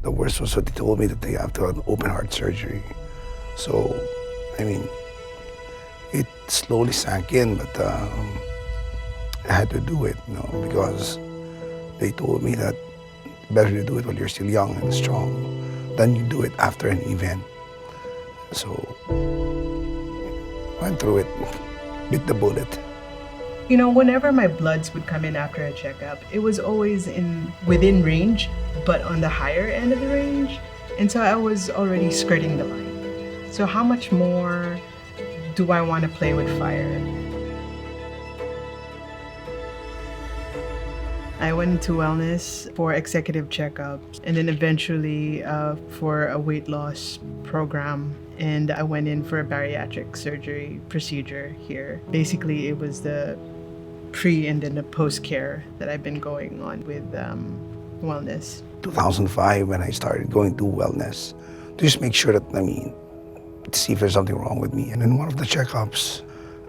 The worst was what they told me, that they have to have an open heart surgery. So, I mean, it slowly sank in, but I had to do it, because they told me that better to do it while you're still young and strong than you do it after an event. So, went through it, bit the bullet. Whenever my bloods would come in after a checkup, it was always within range, but on the higher end of the range. And so I was already skirting the line. So how much more do I want to play with fire? I went into wellness for executive checkups and then eventually for a weight loss program. And I went in for a bariatric surgery procedure here. Basically, it was the pre and then the post care that I've been going on with wellness. 2005, when I started going to wellness, to just make sure that, to see if there's something wrong with me. And in one of the checkups,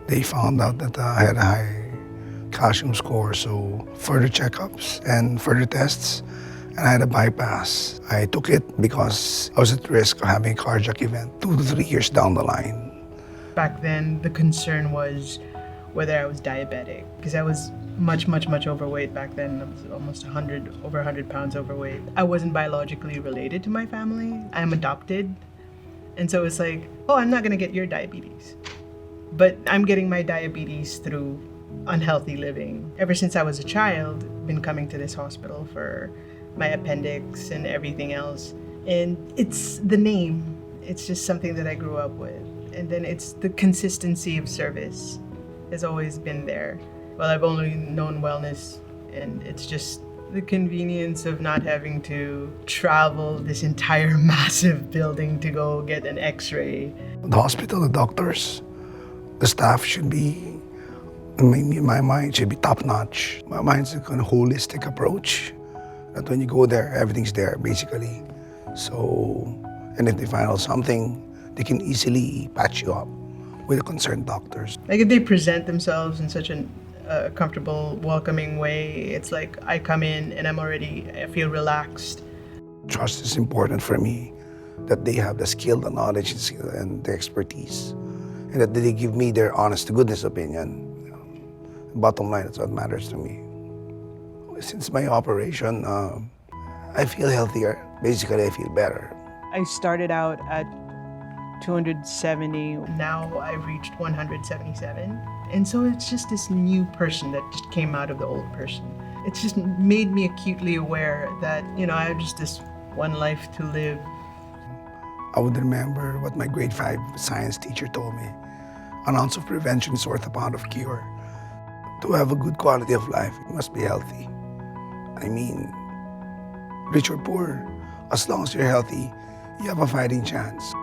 they found out that I had a high calcium score, so further checkups and further tests, and I had a bypass. I took it because I was at risk of having a cardiac event 2 to 3 years down the line. Back then, the concern was whether I was diabetic, because I was much overweight back then. I was almost over 100 pounds overweight. I wasn't biologically related to my family. I'm adopted. And so it's like, oh, I'm not gonna get your diabetes. But I'm getting my diabetes through unhealthy living. Ever since I was a child, been coming to this hospital for my appendix and everything else. And it's the name. It's just something that I grew up with. And then it's the consistency of service has always been there. Well, I've only known wellness, and it's just the convenience of not having to travel this entire massive building to go get an x-ray. The hospital, the doctors, the staff should be, in my mind, should be top-notch. My mind's a kind of holistic approach, that when you go there, everything's there, basically. So, and if they find out something, they can easily patch you up with the concerned doctors. Like if they present themselves in such a comfortable, welcoming way, it's like I come in and I feel relaxed. Trust is important for me, that they have the skill, the knowledge, and the expertise, and that they give me their honest to goodness opinion. Bottom line, that's what matters to me. Since my operation, I feel healthier. Basically, I feel better. I started out at 270. Now I've reached 177. And so it's just this new person that just came out of the old person. It's just made me acutely aware that, I have just this one life to live. I would remember what my grade 5 science teacher told me. An ounce of prevention is worth a pound of cure. To have a good quality of life, you must be healthy. Rich or poor, as long as you're healthy, you have a fighting chance.